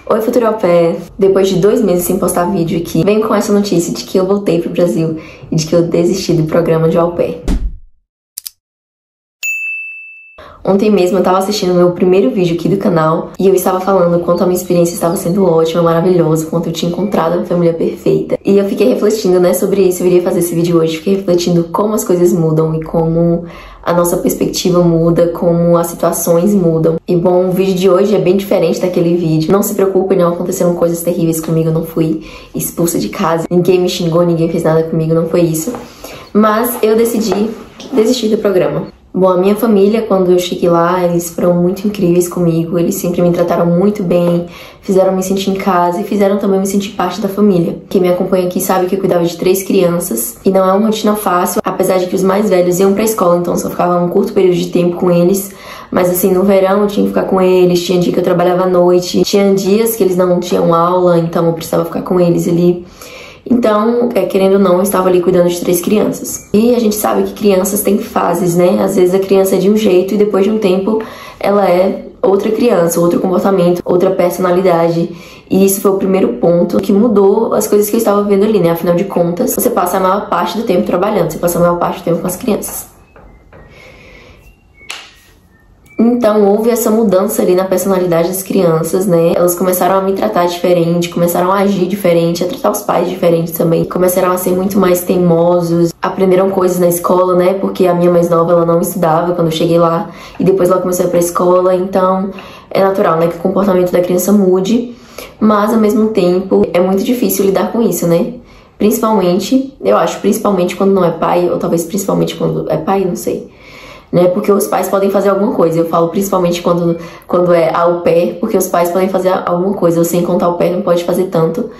Oi, futuro au pair! Depois de 2 meses sem postar vídeo aqui, venho com essa notícia de que eu voltei pro Brasil e de que eu desisti do programa de au pair. Ontem mesmo eu tava assistindo o meu primeiro vídeo aqui do canal e eu estava falando o quanto a minha experiência estava sendo ótima, maravilhosa, quanto eu tinha encontrado a família perfeita. E eu fiquei refletindo, né, sobre isso. Eu iria fazer esse vídeo hoje, fiquei refletindo como as coisas mudam e como a nossa perspectiva muda, como as situações mudam. E bom, o vídeo de hoje é bem diferente daquele vídeo. Não se preocupe, não aconteceram coisas terríveis comigo, eu não fui expulsa de casa, ninguém me xingou, ninguém fez nada comigo, não foi isso. Mas eu decidi desistir do programa. Bom, a minha família, quando eu cheguei lá, eles foram muito incríveis comigo, eles sempre me trataram muito bem, fizeram me sentir em casa e fizeram também me sentir parte da família. Quem me acompanha aqui sabe que eu cuidava de 3 crianças e não é uma rotina fácil, apesar de que os mais velhos iam pra escola, então só ficava um curto período de tempo com eles. Mas assim, no verão eu tinha que ficar com eles, tinha dia que eu trabalhava à noite, tinha dias que eles não tinham aula, então eu precisava ficar com eles ali. Então, querendo ou não, eu estava ali cuidando de 3 crianças. E a gente sabe que crianças têm fases, né? Às vezes a criança é de um jeito e depois de um tempo ela é outra criança, outro comportamento, outra personalidade. E isso foi o primeiro ponto que mudou as coisas que eu estava vendo ali, né? Afinal de contas, você passa a maior parte do tempo trabalhando, você passa a maior parte do tempo com as crianças. Então houve essa mudança ali na personalidade das crianças, né? Elas começaram a me tratar diferente, começaram a agir diferente, a tratar os pais diferente também. Começaram a ser muito mais teimosos, aprenderam coisas na escola, né? Porque a minha mais nova, ela não estudava quando eu cheguei lá. E depois ela começou a ir pra escola, então é natural, né? Que o comportamento da criança mude. Mas ao mesmo tempo é muito difícil lidar com isso, né? Principalmente, eu acho, principalmente quando não é pai, ou talvez principalmente quando é pai, não sei. Né, porque os pais podem fazer alguma coisa. Eu falo principalmente quando é au pair, porque os pais podem fazer alguma coisa. Eu sei enquanto au pair não pode fazer tanto.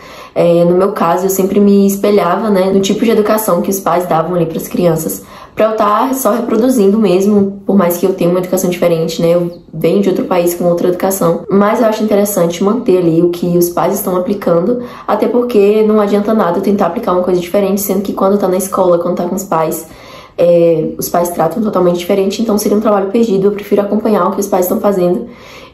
No meu caso, eu sempre me espelhava, né, no tipo de educação que os pais davam ali para as crianças, para eu estar só reproduzindo mesmo, por mais que eu tenha uma educação diferente, né, eu venho de outro país com outra educação. Mas eu acho interessante manter ali o que os pais estão aplicando, até porque não adianta nada eu tentar aplicar uma coisa diferente, sendo que quando tá na escola, quando tá com os pais tratam totalmente diferente, então seria um trabalho perdido. Eu prefiro acompanhar o que os pais estão fazendo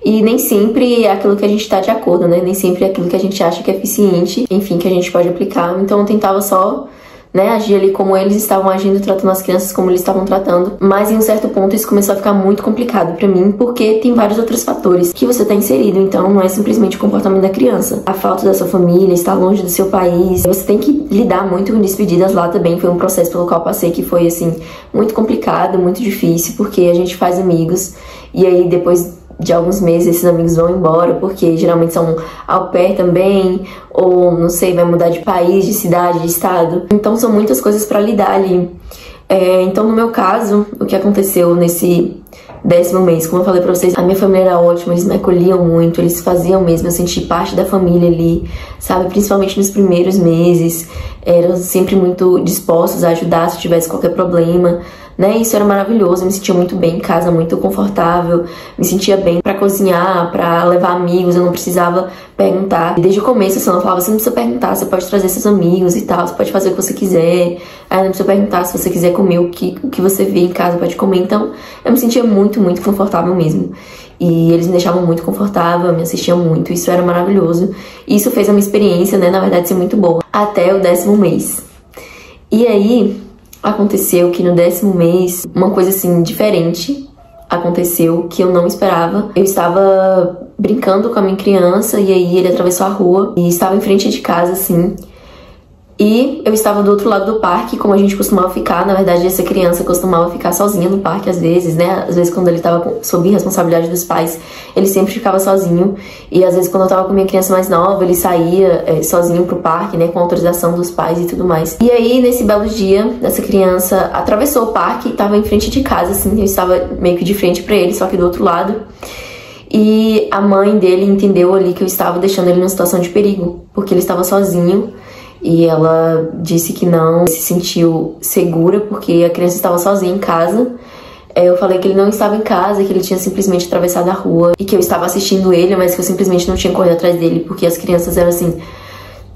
e nem sempre é aquilo que a gente está de acordo, né? Nem sempre é aquilo que a gente acha que é eficiente, enfim, que a gente pode aplicar. Então eu tentava só, né, agir ali como eles estavam agindo, tratando as crianças como eles estavam tratando. Mas em um certo ponto isso começou a ficar muito complicado pra mim, porque tem vários outros fatores que você tá inserido. Então não é simplesmente o comportamento da criança, a falta da sua família, estar longe do seu país. Você tem que lidar muito com despedidas lá também. Foi um processo pelo qual eu passei que foi, assim, muito complicado, muito difícil, porque a gente faz amigos e aí depois de alguns meses esses amigos vão embora, porque geralmente são au pair também, ou não sei, vai mudar de país, de cidade, de estado. Então são muitas coisas pra lidar ali. Então no meu caso, o que aconteceu nesse 10º mês, como eu falei pra vocês, a minha família era ótima, eles me acolhiam muito, eles faziam mesmo eu sentir parte da família ali, sabe? Principalmente nos primeiros meses, eram sempre muito dispostos a ajudar se tivesse qualquer problema, né? Isso era maravilhoso, eu me sentia muito bem em casa, muito confortável, me sentia bem pra cozinhar, pra levar amigos, eu não precisava perguntar. E desde o começo, eu não falava, você não precisa perguntar, você pode trazer seus amigos e tal, você pode fazer o que você quiser, aí não precisa perguntar se você quiser comer o que você vê em casa, pode comer. Então, eu me sentia muito, muito confortável mesmo. E eles me deixavam muito confortável, me assistiam muito, isso era maravilhoso. E isso fez a minha experiência, né, na verdade, ser muito boa, até o 10º mês. E aí aconteceu que no 10º mês, uma coisa assim diferente aconteceu que eu não esperava. Eu estava brincando com a minha criança e aí ele atravessou a rua e estava em frente de casa, assim. E eu estava do outro lado do parque, como a gente costumava ficar. Na verdade, essa criança costumava ficar sozinha no parque às vezes, né? Às vezes quando ele estava sob responsabilidade dos pais, ele sempre ficava sozinho. E às vezes quando eu estava com minha criança mais nova, ele saía sozinho pro parque, né? Com autorização dos pais e tudo mais. E aí, nesse belo dia, essa criança atravessou o parque e estava em frente de casa, assim. Eu estava meio que de frente pra ele, só que do outro lado. E a mãe dele entendeu ali que eu estava deixando ele numa situação de perigo, porque ele estava sozinho. E ela disse que não se sentiu segura porque a criança estava sozinha em casa. Eu falei que ele não estava em casa, que ele tinha simplesmente atravessado a rua e que eu estava assistindo ele, mas que eu simplesmente não tinha corrido atrás dele, porque as crianças eram assim,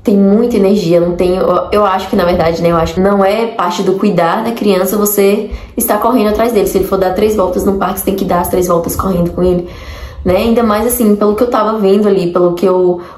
tem muita energia, não tem... Eu acho que, na verdade, né, eu acho que não é parte do cuidar da criança você estar correndo atrás dele. Se ele for dar 3 voltas no parque, você tem que dar as 3 voltas correndo com ele. né? Ainda mais assim, pelo que eu tava vendo ali,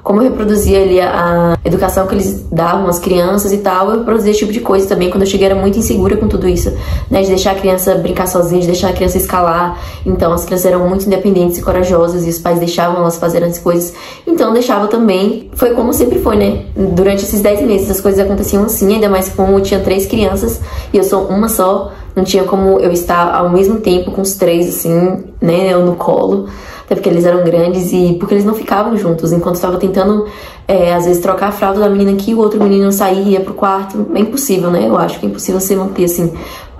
como eu reproduzia ali a educação que eles davam às crianças e tal, eu reproduzia esse tipo de coisa também. Quando eu cheguei era muito insegura com tudo isso, né? De deixar a criança brincar sozinha, de deixar a criança escalar. Então as crianças eram muito independentes e corajosas e os pais deixavam elas fazerem as coisas. Então deixava também, foi como sempre foi, né? Durante esses 10 meses as coisas aconteciam assim, ainda mais como eu tinha 3 crianças e eu sou uma só, não tinha como eu estar ao mesmo tempo com os 3, assim, né? Eu no colo. Até porque eles eram grandes e porque eles não ficavam juntos. Enquanto eu estava tentando, às vezes, trocar a fralda da menina aqui, o outro menino saía, ia pro quarto. É impossível, né? Eu acho que é impossível você manter, assim,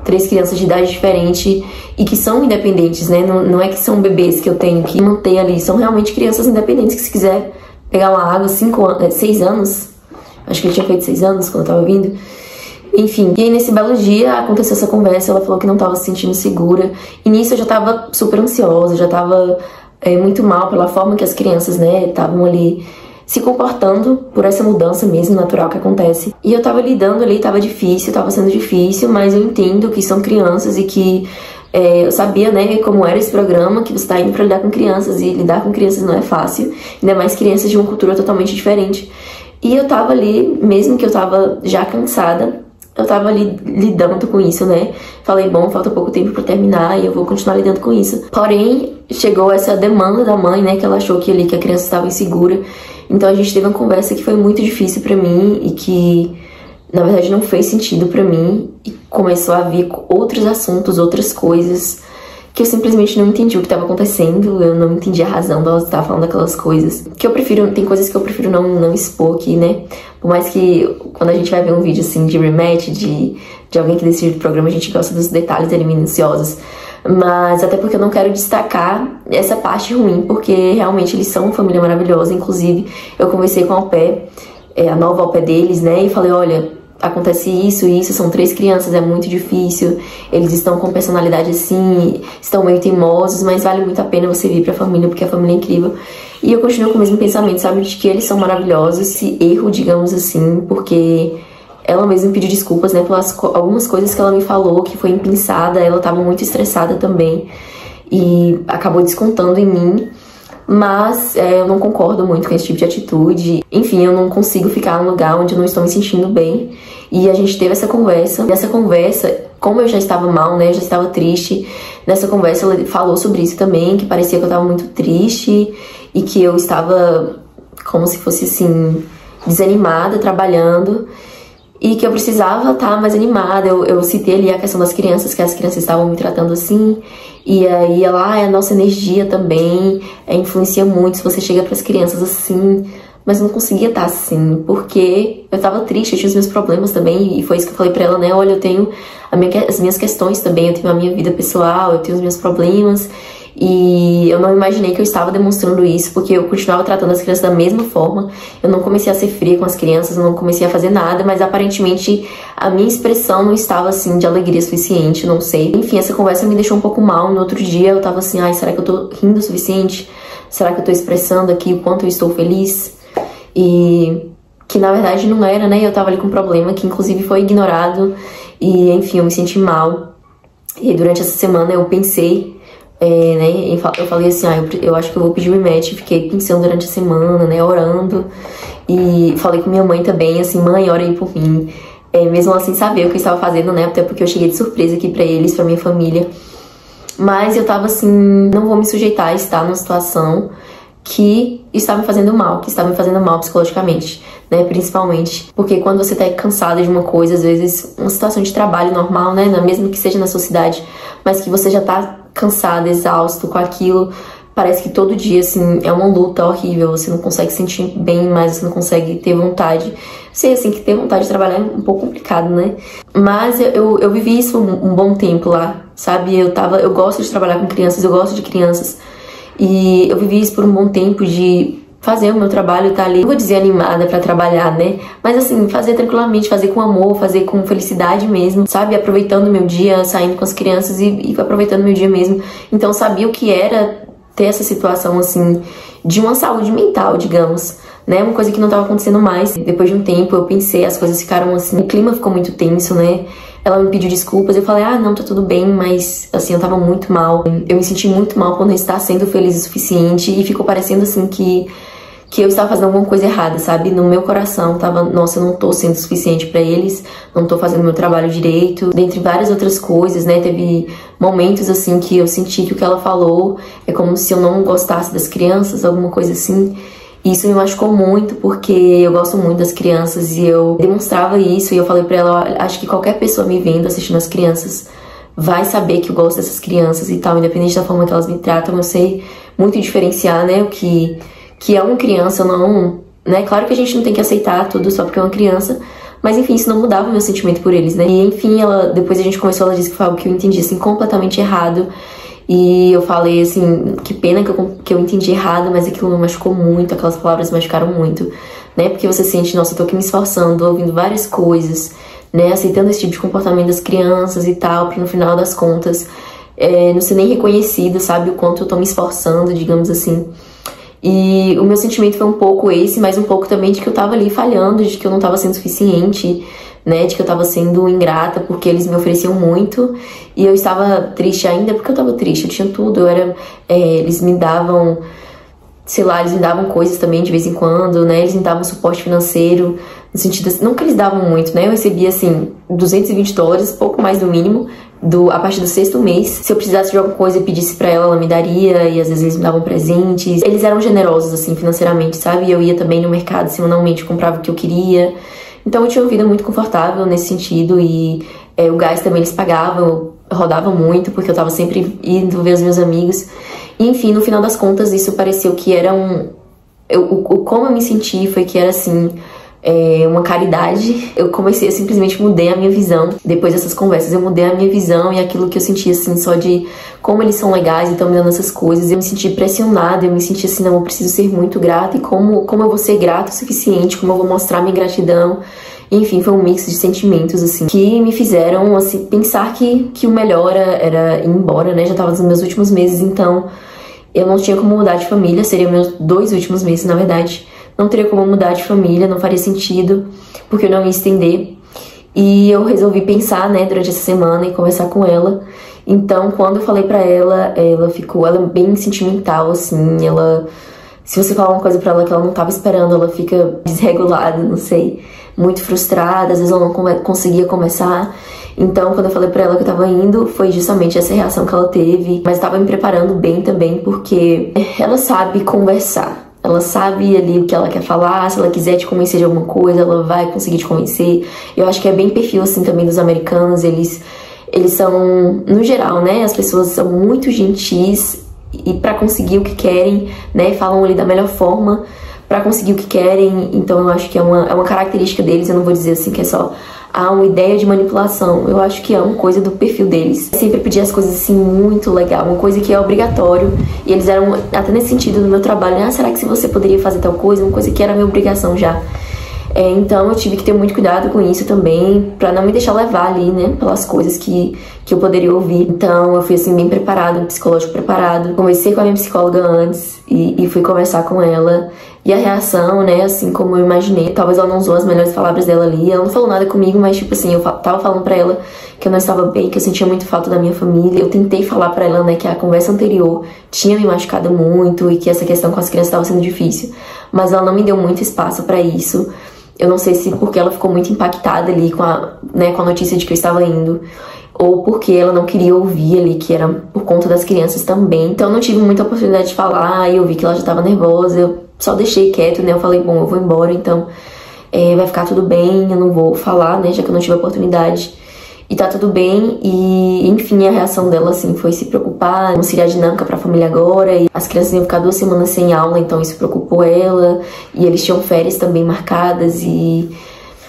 3 crianças de idade diferente e que são independentes, né? Não é que são bebês que eu tenho que manter ali. São realmente crianças independentes que se quiser pegar uma água, 6 anos. Acho que ele tinha feito 6 anos quando eu tava vindo. Enfim, e aí nesse belo dia aconteceu essa conversa, ela falou que não tava se sentindo segura. E nisso eu já tava super ansiosa, já tava muito mal pela forma que as crianças, né, estavam ali se comportando por essa mudança mesmo natural que acontece. E eu tava lidando ali, tava sendo difícil, mas eu entendo que são crianças e que eu sabia, né, como era esse programa, que você tá indo pra lidar com crianças e lidar com crianças não é fácil, ainda mais crianças de uma cultura totalmente diferente. E eu tava ali, mesmo que eu tava já cansada, eu tava ali lidando com isso, né? Falei, bom, falta pouco tempo pra terminar e eu vou continuar lidando com isso. Porém, chegou essa demanda da mãe, né? Que ela achou que a criança estava insegura. Então a gente teve uma conversa que foi muito difícil pra mim e que, na verdade, não fez sentido pra mim. E começou a vir outros assuntos, outras coisas que eu simplesmente não entendi o que estava acontecendo, eu não entendi a razão dela estar falando aquelas coisas. Que eu prefiro, tem coisas que eu prefiro não expor aqui, né? Por mais que quando a gente vai ver um vídeo assim de rematch, de alguém que decide o programa, a gente gosta dos detalhes ali minuciosos. Mas até porque eu não quero destacar essa parte ruim, porque realmente eles são uma família maravilhosa. Inclusive, eu conversei com a au pair, a nova au pair deles, né? E falei, olha, acontece isso, são 3 crianças, é muito difícil, eles estão com personalidade assim, estão meio teimosos, mas vale muito a pena você vir pra família, porque a família é incrível. E eu continuo com o mesmo pensamento, sabe, de que eles são maravilhosos, esse erro, digamos assim, porque ela mesma pediu desculpas, né, pelas algumas coisas que ela me falou, que foi impensada, ela tava muito estressada também, e acabou descontando em mim. Mas eu não concordo muito com esse tipo de atitude. Enfim, eu não consigo ficar num lugar onde eu não estou me sentindo bem. E a gente teve essa conversa. Nessa conversa, como eu já estava mal, né, eu já estava triste, nessa conversa ela falou sobre isso também, que parecia que eu estava muito triste e que eu estava como se fosse assim, desanimada, trabalhando, e que eu precisava estar mais animada. Eu citei ali a questão das crianças, que as crianças estavam me tratando assim, e aí ela, a nossa energia também influencia muito se você chega para as crianças assim, mas não conseguia estar assim, porque eu tava triste, eu tinha os meus problemas também, e foi isso que eu falei pra ela, né, olha, eu tenho as minhas questões também, eu tenho a minha vida pessoal, eu tenho os meus problemas, e eu não imaginei que eu estava demonstrando isso, porque eu continuava tratando as crianças da mesma forma. Eu não comecei a ser fria com as crianças, não comecei a fazer nada, mas aparentemente a minha expressão não estava assim de alegria suficiente, não sei. Enfim, essa conversa me deixou um pouco mal. No outro dia eu tava assim, ai, será que eu tô rindo o suficiente? Será que eu tô expressando aqui o quanto eu estou feliz? E que na verdade não era, né? Eu tava ali com um problema que inclusive foi ignorado, e enfim, eu me senti mal. E durante essa semana eu pensei, né, eu falei assim, eu acho que eu vou pedir rematch. Fiquei pensando durante a semana, né, orando, e falei com minha mãe também, assim, mãe, ora aí por mim, mesmo ela sem saber o que eu estava fazendo, né, até porque eu cheguei de surpresa aqui pra eles, pra minha família, mas eu tava assim, não vou me sujeitar a estar numa situação que está me fazendo mal, psicologicamente, né, principalmente, porque quando você tá cansada de uma coisa, às vezes uma situação de trabalho normal, né, mesmo que seja na sua cidade, mas que você já tá cansado, exausto com aquilo, parece que todo dia, assim, é uma luta horrível, você não consegue se sentir bem, mas você não consegue ter vontade. Sei, assim, que ter vontade de trabalhar é um pouco complicado, né? Mas eu vivi isso um bom tempo lá, sabe? Eu gosto de trabalhar com crianças, eu gosto de crianças, e eu vivi isso por um bom tempo de fazer o meu trabalho, tá ali, não vou dizer animada pra trabalhar, né? Mas assim, fazer tranquilamente, fazer com amor, fazer com felicidade mesmo, sabe? Aproveitando o meu dia, saindo com as crianças e aproveitando o meu dia mesmo. Então eu sabia o que era ter essa situação, assim, de uma saúde mental, digamos, né? Uma coisa que não tava acontecendo mais. Depois de um tempo eu pensei, as coisas ficaram assim, o clima ficou muito tenso, né? ela me pediu desculpas, eu falei, ah, não, tá tudo bem, mas, assim, eu tava muito mal. Eu me senti muito mal por não estar sendo feliz o suficiente e ficou parecendo, assim, que eu estava fazendo alguma coisa errada, sabe? No meu coração tava, nossa, eu não tô sendo suficiente pra eles, não tô fazendo meu trabalho direito, dentre várias outras coisas, né? Teve momentos, assim, que eu senti que o que ela falou é como se eu não gostasse das crianças, alguma coisa assim. E isso me machucou muito, porque eu gosto muito das crianças e eu demonstrava isso e eu falei pra ela, acho que qualquer pessoa me vendo, assistindo as crianças, vai saber que eu gosto dessas crianças e tal, independente da forma que elas me tratam, eu sei muito diferenciar, né, o que é uma criança, não, né, claro que a gente não tem que aceitar tudo só porque é uma criança, mas enfim, isso não mudava o meu sentimento por eles, né, e enfim, depois a gente conversou, ela disse que foi algo que eu entendi, assim, completamente errado, e eu falei, assim, que pena que eu entendi errado, mas aquilo me machucou muito, aquelas palavras me machucaram muito, né, porque você sente, nossa, eu tô aqui me esforçando, ouvindo várias coisas, né, aceitando esse tipo de comportamento das crianças e tal, pra no final das contas, não ser nem reconhecido, sabe, o quanto eu tô me esforçando, digamos assim. E o meu sentimento foi um pouco esse, mas um pouco também de que eu tava ali falhando, de que eu não tava sendo suficiente, né, de que eu tava sendo ingrata porque eles me ofereciam muito e eu estava triste ainda porque eu tava triste, eu tinha tudo, eles me davam, sei lá, eles me davam coisas também de vez em quando, né, eles me davam suporte financeiro, no sentido assim, não que eles davam muito, né, eu recebia assim $220, pouco mais do mínimo, a partir do 6º mês. Se eu precisasse de alguma coisa e pedisse pra ela me daria, e às vezes eles me davam presentes. Eles eram generosos, assim, financeiramente, sabe? E eu ia também no mercado semanalmente, comprava o que eu queria. Então eu tinha uma vida muito confortável nesse sentido, e o gás também eles pagavam, eu rodava muito, porque eu tava sempre indo ver os meus amigos. E, enfim, no final das contas, isso pareceu que era como eu me senti foi que era, assim, uma caridade. Eu comecei a simplesmente mudei a minha visão. Depois dessas conversas, eu mudei a minha visão e aquilo que eu sentia, assim, só de como eles são legais e estão me dando essas coisas. Eu me senti pressionada, eu me senti assim, não, eu preciso ser muito grata. E como eu vou ser grata o suficiente, como eu vou mostrar minha gratidão. Enfim, foi um mix de sentimentos, assim, que me fizeram, assim, pensar que o melhor era ir embora, né? Já tava nos meus últimos meses, então eu não tinha como mudar de família. Seriam meus 2 últimos meses, na verdade. Não teria como mudar de família, não faria sentido, porque eu não ia estender. E eu resolvi pensar, né, durante essa semana e conversar com ela. Então, quando eu falei pra ela, ela é bem sentimental, assim, se você falar uma coisa pra ela que ela não tava esperando, ela fica desregulada, não sei, muito frustrada, às vezes ela não conseguia começar. Então, quando eu falei pra ela que eu tava indo, foi justamente essa reação que ela teve. Mas tava me preparando bem também, porque ela sabe conversar. Ela sabe ali o que ela quer falar, se ela quiser te convencer de alguma coisa, ela vai conseguir te convencer. Eu acho que é bem perfil, assim, também dos americanos. Eles são, no geral, né, as pessoas são muito gentis e pra conseguir o que querem, né, falam ali da melhor forma pra conseguir o que querem. Então eu acho que é uma característica deles. Eu não vou dizer assim que é só uma ideia de manipulação. Eu acho que é uma coisa do perfil deles. Eu sempre pedi as coisas assim muito legal, uma coisa que é obrigatório. E eles eram, até nesse sentido, no meu trabalho, né? Será que se você poderia fazer tal coisa? Uma coisa que era minha obrigação já. Então eu tive que ter muito cuidado com isso também, pra não me deixar levar ali, né, pelas coisas que eu poderia ouvir. Então eu fui assim bem preparada, um psicológico preparado. Conversei com a minha psicóloga antes e fui conversar com ela. E a reação, né, assim como eu imaginei, talvez ela não usou as melhores palavras dela ali, ela não falou nada comigo, mas tipo assim, eu tava falando pra ela que eu não estava bem, que eu sentia muito falta da minha família. Eu tentei falar pra ela, né, que a conversa anterior tinha me machucado muito e que essa questão com as crianças estava sendo difícil, mas ela não me deu muito espaço pra isso. Eu não sei se porque ela ficou muito impactada ali com a notícia de que eu estava indo, ou porque ela não queria ouvir ali, que era por conta das crianças também. Então eu não tive muita oportunidade de falar, e eu vi que ela já estava nervosa, eu só deixei quieto, né? Eu falei, bom, eu vou embora, então vai ficar tudo bem, eu não vou falar, né? Já que eu não tive oportunidade. E tá tudo bem, e enfim, a reação dela, assim, foi se preocupar, como seria a dinâmica pra família agora, e as crianças iam ficar 2 semanas sem aula, então isso preocupou ela, e eles tinham férias também marcadas, e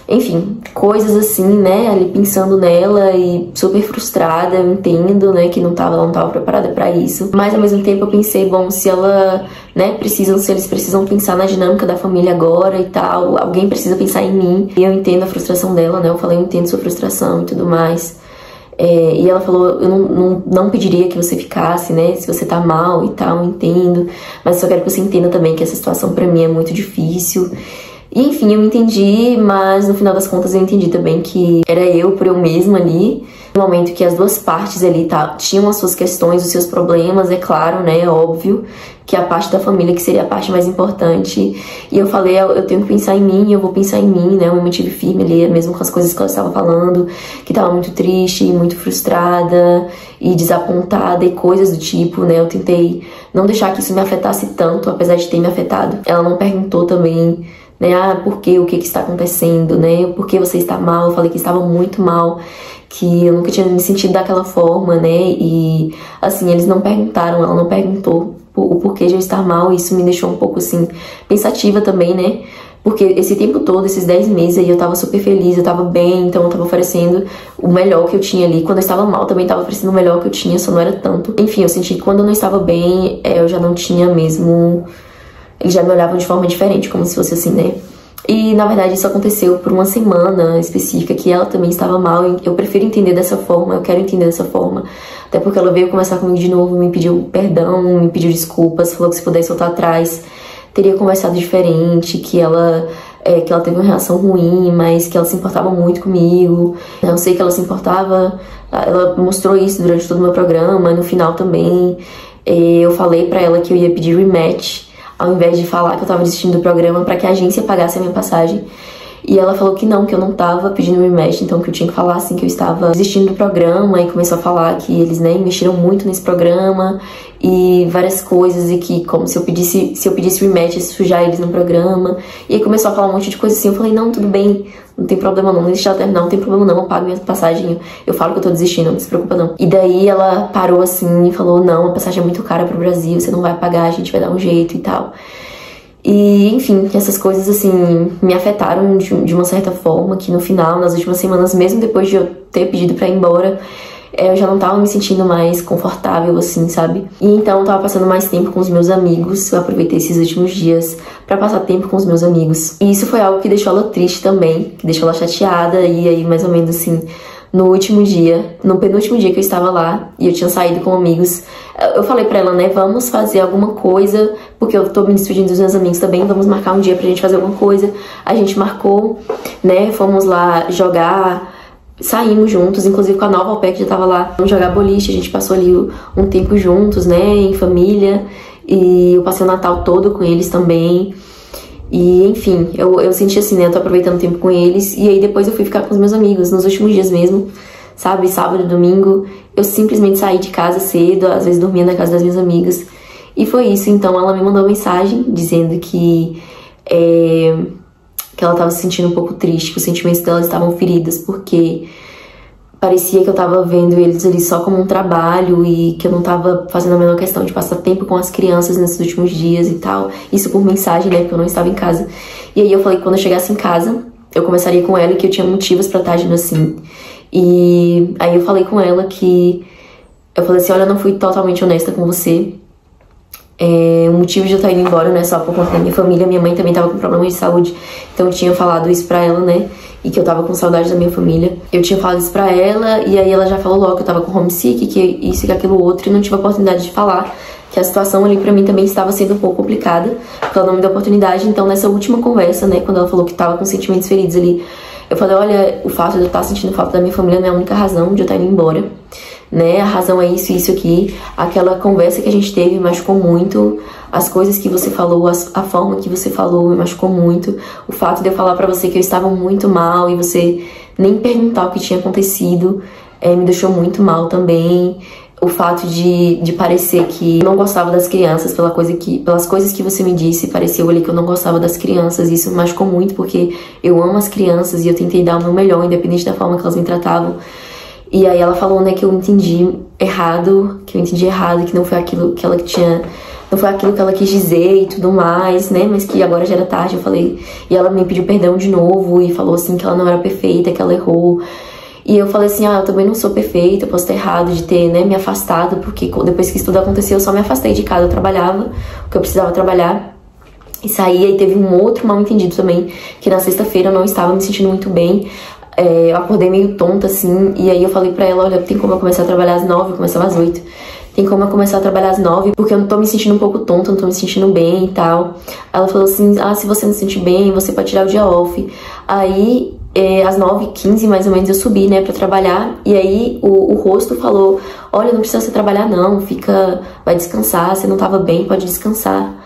enfim, coisas assim, né, ali pensando nela e super frustrada, eu entendo, né, que ela não tava preparada pra isso, mas ao mesmo tempo eu pensei, bom, se eles precisam pensar na dinâmica da família agora e tal, alguém precisa pensar em mim, e eu entendo a frustração dela, né, eu falei, eu entendo sua frustração e tudo mais, e ela falou, eu não pediria que você ficasse, né, se você tá mal e tal, eu entendo, mas só quero que você entenda também que essa situação pra mim é muito difícil. E, enfim, eu me entendi, mas no final das contas eu entendi também que era eu por eu mesma ali. No momento que as duas partes ali tinham as suas questões, os seus problemas, é claro, né, é óbvio, que a parte da família que seria a parte mais importante. E eu falei, eu tenho que pensar em mim, eu vou pensar em mim, né, eu me mantive firme ali, mesmo com as coisas que ela estava falando, que estava muito triste, muito frustrada e desapontada e coisas do tipo, né, eu tentei não deixar que isso me afetasse tanto, apesar de ter me afetado. Ela não perguntou também, né, por quê, o que está acontecendo, né, por que você está mal. Eu falei que estava muito mal, que eu nunca tinha me sentido daquela forma, né, e assim, eles não perguntaram, ela não perguntou o porquê de eu estar mal, e isso me deixou um pouco assim, pensativa também, né, porque esse tempo todo, esses 10 meses aí, eu tava super feliz, eu tava bem, então eu tava oferecendo o melhor que eu tinha ali. Quando eu estava mal, também tava oferecendo o melhor que eu tinha, só não era tanto. Enfim, eu senti que quando eu não estava bem, eu já não tinha mesmo, eles já me olhavam de forma diferente, como se fosse assim, né. E, na verdade, isso aconteceu por uma semana específica, que ela também estava mal. Eu prefiro entender dessa forma, eu quero entender dessa forma. Até porque ela veio conversar comigo de novo, me pediu perdão, me pediu desculpas, falou que se pudesse voltar atrás, teria conversado diferente, que ela teve uma reação ruim, mas que ela se importava muito comigo. Eu sei que ela se importava, ela mostrou isso durante todo o meu programa, no final também. Eu falei pra ela que eu ia pedir rematch, ao invés de falar que eu tava desistindo do programa, pra que a agência pagasse a minha passagem. E ela falou que eu não tava pedindo rematch, então que eu tinha que falar assim que eu estava desistindo do programa, e começou a falar que eles, né, investiram muito nesse programa e várias coisas, e que como se eu pedisse rematch, ia sujar eles no programa. E aí começou a falar um monte de coisa assim. Eu falei, não, tudo bem, não tem problema não deixa ela terminar, não tem problema não, eu pago minha passagem, eu falo que eu tô desistindo, não se preocupa não. E daí ela parou assim e falou, não, a passagem é muito cara pro Brasil, você não vai pagar, a gente vai dar um jeito e tal. E, enfim, essas coisas, assim, me afetaram de uma certa forma, que no final, nas últimas semanas, mesmo depois de eu ter pedido pra ir embora, eu já não tava me sentindo mais confortável, assim, sabe? E então eu tava passando mais tempo com os meus amigos, eu aproveitei esses últimos dias pra passar tempo com os meus amigos. E isso foi algo que deixou ela triste também, que deixou ela chateada, e aí, mais ou menos assim, no penúltimo dia que eu estava lá, e eu tinha saído com amigos, eu falei pra ela, né, vamos fazer alguma coisa, porque eu tô me despedindo dos meus amigos também, vamos marcar um dia pra gente fazer alguma coisa. A gente marcou, né, fomos lá jogar, saímos juntos, inclusive com a nova OPEC já tava lá, vamos jogar boliche, a gente passou ali um tempo juntos, né, em família, e eu passei o Natal todo com eles também. E, enfim, eu senti assim, né, eu tô aproveitando o tempo com eles. E aí depois eu fui ficar com os meus amigos, nos últimos dias mesmo, sabe, sábado e domingo. Eu simplesmente saí de casa cedo, às vezes dormia na casa das minhas amigas. E foi isso. Então ela me mandou uma mensagem dizendo que ela tava se sentindo um pouco triste, que os sentimentos dela estavam feridos, porque parecia que eu tava vendo eles ali só como um trabalho, e que eu não tava fazendo a menor questão de passar tempo com as crianças nesses últimos dias e tal. Isso por mensagem, né, porque eu não estava em casa. E aí eu falei que quando eu chegasse em casa, eu conversaria com ela, e que eu tinha motivos pra estar agindo assim. E aí eu falei com ela que... Eu falei assim, olha, eu não fui totalmente honesta com você. O motivo de eu estar indo embora não é só por conta da minha família. Minha mãe também tava com problemas de saúde, então eu tinha falado isso pra ela, né, e que eu tava com saudade da minha família. Eu tinha falado isso pra ela, e aí ela já falou logo que eu tava com homesick, que isso e que aquilo outro, e não tive a oportunidade de falar que a situação ali pra mim também estava sendo um pouco complicada, porque ela não me deu oportunidade. Então nessa última conversa, né, quando ela falou que tava com sentimentos feridos ali, eu falei, olha, o fato de eu estar sentindo falta da minha família não é a única razão de eu estar indo embora, né, a razão é isso e isso aqui. Aquela conversa que a gente teve me machucou muito, as coisas que você falou, a forma que você falou me machucou muito. O fato de eu falar pra você que eu estava muito mal e você nem perguntar o que tinha acontecido me deixou muito mal também. O fato de parecer que eu não gostava das crianças pelas coisas que você me disse, pareceu ali que eu não gostava das crianças. Isso me machucou muito, porque eu amo as crianças e eu tentei dar o meu melhor, independente da forma que elas me tratavam. E aí ela falou, né, que eu entendi errado, que não foi aquilo que ela tinha, não foi aquilo que ela quis dizer e tudo mais, né, mas que agora já era tarde. Eu falei, e ela me pediu perdão de novo e falou assim que ela não era perfeita, que ela errou. E eu falei assim, eu também não sou perfeita, eu posso estar errado de ter, né, me afastado, porque depois que isso tudo aconteceu eu só me afastei de casa, eu trabalhava o que eu precisava trabalhar e saía. E teve um outro mal entendido também, que na sexta-feira eu não estava me sentindo muito bem. Eu acordei meio tonta, assim, e aí eu falei pra ela, olha, tem como eu começar a trabalhar às 9, eu começava às 8. tem como eu começar a trabalhar às 9, porque eu tô me sentindo um pouco tonta, não tô me sentindo bem e tal. Ela falou assim, ah, se você não se sentir bem, você pode tirar o dia off. Aí, às 9h15, mais ou menos, eu subi, né, pra trabalhar. E aí, o rosto falou, olha, não precisa você trabalhar não, vai descansar, você não tava bem, pode descansar.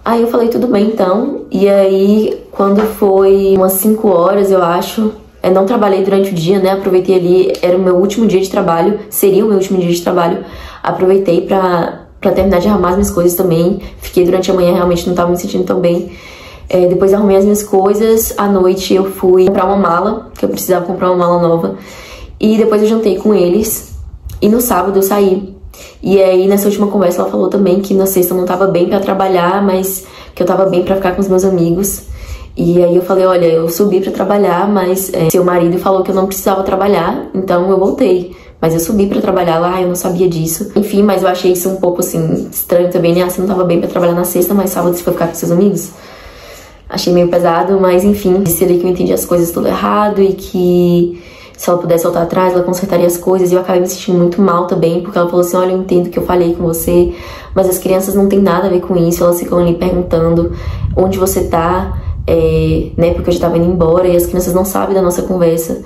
Aí eu falei, tudo bem então. E aí, quando foi umas 5 horas, eu acho, não trabalhei durante o dia, né, aproveitei ali, era o meu último dia de trabalho, seria o meu último dia de trabalho. Aproveitei pra terminar de arrumar as minhas coisas também. Fiquei durante a manhã, realmente não tava me sentindo tão bem. Depois arrumei as minhas coisas. À noite eu fui comprar uma mala, que eu precisava comprar uma mala nova. E depois eu jantei com eles. E no sábado eu saí. E aí nessa última conversa ela falou também que na sexta eu não tava bem pra trabalhar, mas que eu tava bem pra ficar com os meus amigos. E aí eu falei, olha, eu subi pra trabalhar, mas seu marido falou que eu não precisava trabalhar, então eu voltei. Mas eu subi pra trabalhar lá, eu não sabia disso. Enfim, mas eu achei isso um pouco, assim, estranho também, né? Você não tava bem pra trabalhar na sexta, mas sábado você foi ficar com seus amigos. Achei meio pesado, mas enfim. Disse ali que eu entendi as coisas tudo errado e que se ela pudesse voltar atrás, ela consertaria as coisas. E eu acabei me sentindo muito mal também, porque ela falou assim, olha, eu entendo que eu falei com você, mas as crianças não tem nada a ver com isso. Elas ficam ali perguntando onde você tá, né? Porque eu já tava indo embora e as crianças não sabem da nossa conversa.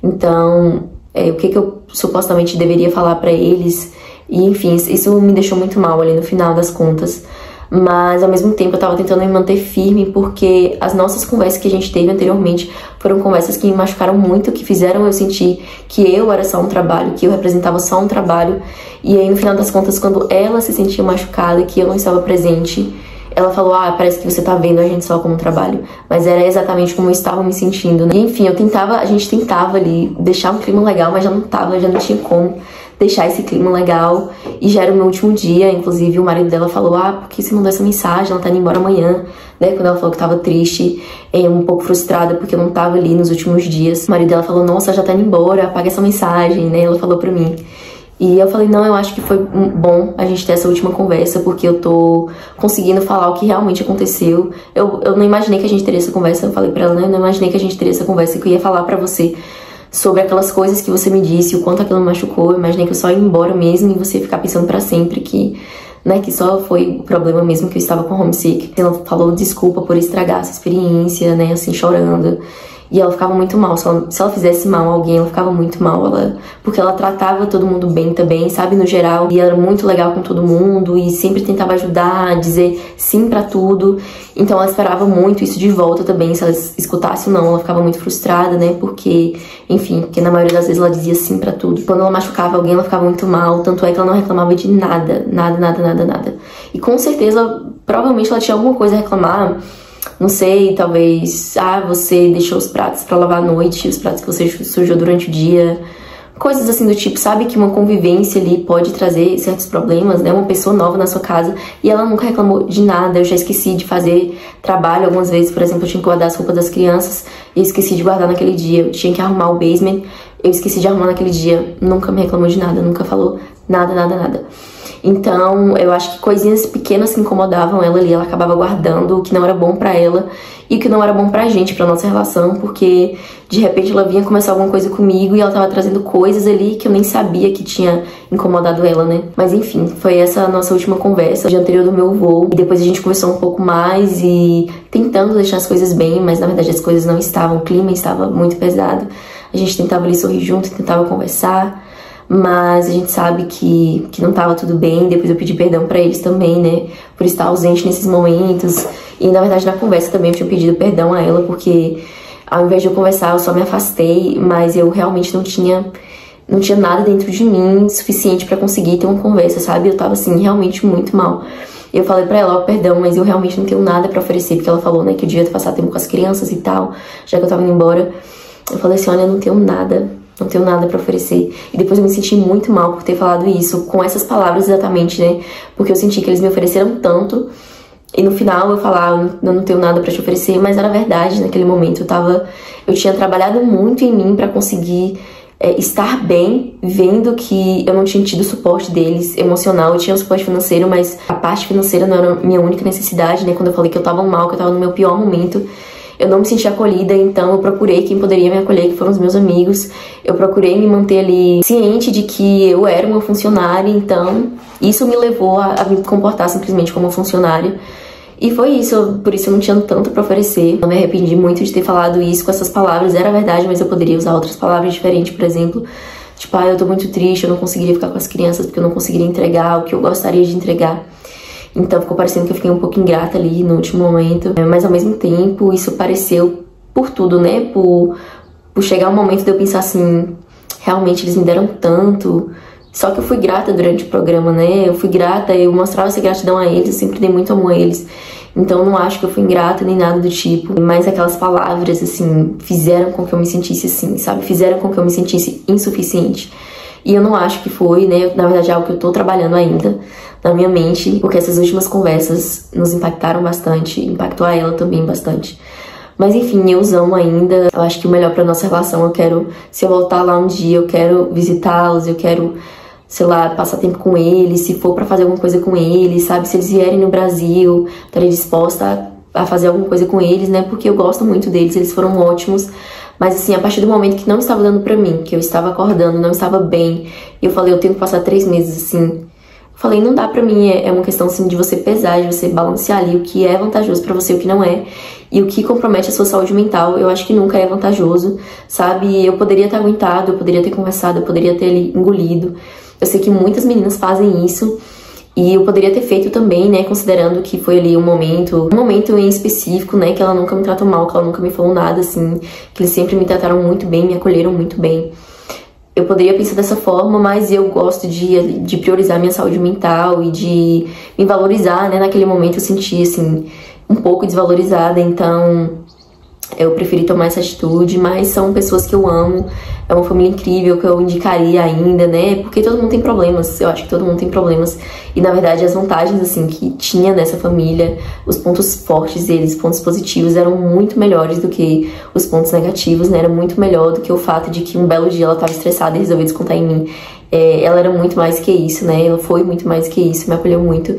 Então... o que eu supostamente deveria falar pra eles. E enfim, isso me deixou muito mal ali no final das contas. Mas ao mesmo tempo eu tava tentando me manter firme, porque as nossas conversas que a gente teve anteriormente foram conversas que me machucaram muito, que fizeram eu sentir que eu era só um trabalho, que eu representava só um trabalho. E aí no final das contas, quando ela se sentia machucada, que eu não estava presente, ela falou, ah, parece que você tá vendo a gente só como trabalho. Mas era exatamente como eu estava me sentindo, né? E enfim, a gente tentava ali deixar um clima legal, mas já não tinha como deixar esse clima legal. E já era o meu último dia, inclusive o marido dela falou, ah, por que você mandou essa mensagem? Ela tá indo embora amanhã, né? Quando ela falou que tava triste, um pouco frustrada, porque eu não tava ali nos últimos dias. O marido dela falou, nossa, já tá indo embora, apaga essa mensagem, né? Ela falou pra mim. E eu falei, não, eu acho que foi bom a gente ter essa última conversa, porque eu tô conseguindo falar o que realmente aconteceu. Eu não imaginei que a gente teria essa conversa, eu falei pra ela, né? Eu não imaginei que a gente teria essa conversa, que eu ia falar pra você sobre aquelas coisas que você me disse, o quanto aquilo me machucou. Eu imaginei que eu só ia embora mesmo e você ia ficar pensando pra sempre que, né, que só foi o problema mesmo, que eu estava com homesick. Ela falou desculpa por estragar essa experiência, né, assim, chorando. E ela ficava muito mal, se ela fizesse mal a alguém, ela ficava muito mal, porque ela tratava todo mundo bem também, sabe, no geral, e era muito legal com todo mundo, e sempre tentava ajudar, dizer sim pra tudo. Então ela esperava muito isso de volta também, se ela escutasse ou não, ela ficava muito frustrada, né, porque, enfim, porque na maioria das vezes ela dizia sim pra tudo. Quando ela machucava alguém, ela ficava muito mal, tanto é que ela não reclamava de nada. E com certeza, provavelmente ela tinha alguma coisa a reclamar. Não sei, talvez, você deixou os pratos pra lavar à noite, os pratos que você sujou durante o dia. Coisas assim do tipo, sabe que uma convivência ali pode trazer certos problemas, né? Uma pessoa nova na sua casa e ela nunca reclamou de nada. Eu já esqueci de fazer trabalho algumas vezes, por exemplo, eu tinha que guardar as roupas das crianças e esqueci de guardar naquele dia. Eu tinha que arrumar o basement, eu esqueci de arrumar naquele dia. Nunca me reclamou de nada, nunca falou nada. Então, eu acho que coisinhas pequenas que incomodavam ela ali, ela acabava guardando o que não era bom pra ela e o que não era bom pra gente, pra nossa relação, porque de repente ela vinha começar alguma coisa comigo e ela tava trazendo coisas ali que eu nem sabia que tinha incomodado ela, né? Mas enfim, foi essa a nossa última conversa, dia anterior do meu voo, e depois a gente conversou um pouco mais e tentando deixar as coisas bem, mas na verdade as coisas não estavam, o clima estava muito pesado. A gente tentava ali sorrir junto, tentava conversar, mas a gente sabe que não tava tudo bem. Depois eu pedi perdão pra eles também, né, por estar ausente nesses momentos. E na verdade na conversa também eu tinha pedido perdão a ela, porque ao invés de eu conversar eu só me afastei, mas eu realmente não tinha nada dentro de mim suficiente pra conseguir ter uma conversa, sabe? Eu tava assim, realmente muito mal. Eu falei pra ela, ó, perdão, mas eu realmente não tenho nada pra oferecer, porque ela falou, né, que eu devia passar tempo com as crianças e tal, já que eu tava indo embora. Eu falei assim, olha, eu não tenho nada pra oferecer. E depois eu me senti muito mal por ter falado isso, com essas palavras exatamente, né? Porque eu senti que eles me ofereceram tanto, e no final eu falava, eu não tenho nada pra te oferecer, mas era verdade naquele momento. Eu tinha trabalhado muito em mim pra conseguir estar bem, vendo que eu não tinha tido o suporte deles emocional. Eu tinha o suporte financeiro, mas a parte financeira não era a minha única necessidade, né? Quando eu falei que eu tava mal, que eu tava no meu pior momento, eu não me senti acolhida, então eu procurei quem poderia me acolher, que foram os meus amigos. Eu procurei me manter ali ciente de que eu era uma funcionária, então isso me levou a me comportar simplesmente como uma funcionária. E foi isso, por isso eu não tinha tanto pra oferecer. Eu me arrependi muito de ter falado isso com essas palavras, era verdade, mas eu poderia usar outras palavras diferentes, por exemplo. Tipo, eu tô muito triste, eu não conseguiria ficar com as crianças porque eu não conseguiria entregar o que eu gostaria de entregar. Então ficou parecendo que eu fiquei um pouco ingrata ali no último momento. Mas ao mesmo tempo, isso pareceu por tudo, né? Por chegar um momento de eu pensar assim, realmente eles me deram tanto. Só que eu fui grata durante o programa, né? Eu fui grata, eu mostrava essa gratidão a eles, eu sempre dei muito amor a eles. Então não acho que eu fui ingrata nem nada do tipo. Mas aquelas palavras, assim, fizeram com que eu me sentisse assim, sabe? Fizeram com que eu me sentisse insuficiente. E eu não acho que foi, né? Na verdade é algo que eu tô trabalhando ainda na minha mente, porque essas últimas conversas nos impactaram bastante, impactou a ela também bastante. Mas enfim, eu os amo ainda. Eu acho que o melhor pra nossa relação, eu quero, se eu voltar lá um dia, eu quero visitá-los, eu quero, sei lá, passar tempo com eles, se for pra fazer alguma coisa com eles, sabe? Se eles vierem no Brasil, estarei disposta a fazer alguma coisa com eles, né? Porque eu gosto muito deles, eles foram ótimos. Mas assim, a partir do momento que não estava dando pra mim, que eu estava acordando, não estava bem, eu falei, eu tenho que passar 3 meses assim. Eu falei, não dá pra mim, é uma questão assim de você pesar, de você balancear ali o que é vantajoso pra você e o que não é. E o que compromete a sua saúde mental, eu acho que nunca é vantajoso, sabe? Eu poderia ter aguentado, eu poderia ter conversado, eu poderia ter engolido. Eu sei que muitas meninas fazem isso. E eu poderia ter feito também, né, considerando que foi ali um momento em específico, né, que ela nunca me tratou mal, que ela nunca me falou nada, assim, que eles sempre me trataram muito bem, me acolheram muito bem. Eu poderia pensar dessa forma, mas eu gosto de priorizar minha saúde mental e de me valorizar, né, naquele momento eu senti, assim, um pouco desvalorizada, então eu preferi tomar essa atitude, mas são pessoas que eu amo, é uma família incrível que eu indicaria ainda, né? Porque todo mundo tem problemas, eu acho que todo mundo tem problemas. E na verdade as vantagens, assim, que tinha nessa família, os pontos fortes deles, os pontos positivos eram muito melhores do que os pontos negativos, né? Era muito melhor do que o fato de que um belo dia ela estava estressada e resolveu descontar em mim. Ela era muito mais que isso, né? Ela foi muito mais que isso, me acolheu muito.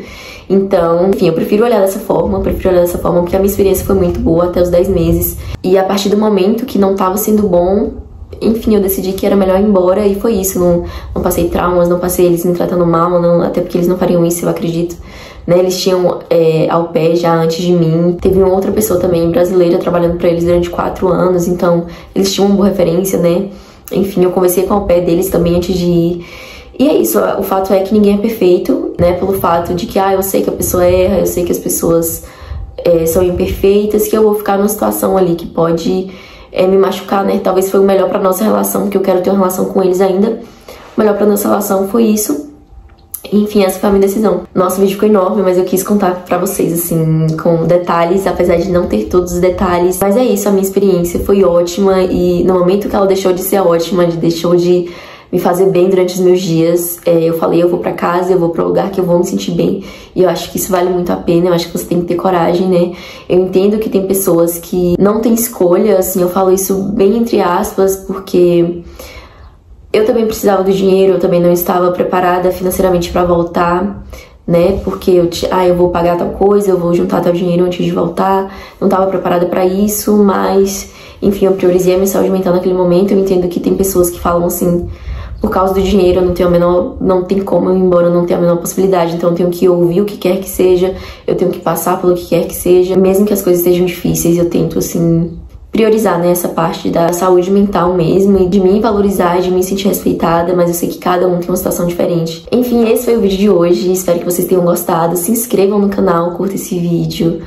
Então, enfim, eu prefiro olhar dessa forma, porque a minha experiência foi muito boa até os 10 meses. E a partir do momento que não tava sendo bom, enfim, eu decidi que era melhor ir embora e foi isso. Não passei traumas, não passei eles me tratando mal, não, até porque eles não fariam isso, eu acredito. Né, eles tinham au pair já antes de mim. Teve uma outra pessoa também, brasileira, trabalhando pra eles durante 4 anos, então eles tinham uma boa referência, né? Enfim, eu conversei com o au pair deles também antes de ir. E é isso, o fato é que ninguém é perfeito, né? Pelo fato de que, eu sei que a pessoa erra, eu sei que as pessoas são imperfeitas, que eu vou ficar numa situação ali que pode me machucar, né? Talvez foi o melhor pra nossa relação, porque eu quero ter uma relação com eles ainda. O melhor pra nossa relação foi isso. Enfim, essa foi a minha decisão. Nossa, o vídeo ficou enorme, mas eu quis contar pra vocês, assim, com detalhes, apesar de não ter todos os detalhes. Mas é isso, a minha experiência foi ótima e no momento que ela deixou de ser ótima, deixou de me fazer bem durante os meus dias, eu falei, eu vou pra casa, eu vou pro lugar que eu vou me sentir bem. E eu acho que isso vale muito a pena, eu acho que você tem que ter coragem, né? Eu entendo que tem pessoas que não têm escolha, assim, eu falo isso bem entre aspas, porque eu também precisava do dinheiro, eu também não estava preparada financeiramente pra voltar, né? Porque eu vou pagar tal coisa, eu vou juntar tal dinheiro antes de voltar. Não estava preparada pra isso, mas enfim, eu priorizei a minha saúde mental naquele momento. Eu entendo que tem pessoas que falam assim, por causa do dinheiro, não tem como eu ir embora, eu não tenho a menor possibilidade, então eu tenho que ouvir o que quer que seja, eu tenho que passar pelo que quer que seja, mesmo que as coisas sejam difíceis, eu tento, assim, priorizar, né, essa parte da saúde mental mesmo, e de me valorizar, de me sentir respeitada, mas eu sei que cada um tem uma situação diferente. Enfim, esse foi o vídeo de hoje, espero que vocês tenham gostado, se inscrevam no canal, curta esse vídeo,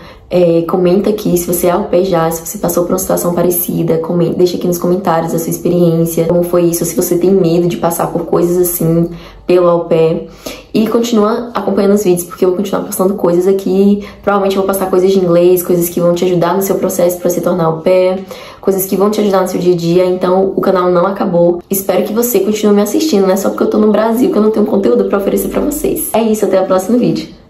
comenta aqui se você é au pair já, se você passou por uma situação parecida, deixa aqui nos comentários a sua experiência, como foi isso, se você tem medo de passar por coisas assim pelo au pair. E continua acompanhando os vídeos, porque eu vou continuar postando coisas aqui. Provavelmente eu vou postar coisas de inglês, coisas que vão te ajudar no seu processo para se tornar au pair, coisas que vão te ajudar no seu dia a dia. Então o canal não acabou. Espero que você continue me assistindo, não é só porque eu tô no Brasil que eu não tenho conteúdo para oferecer para vocês. É isso, até o próximo vídeo.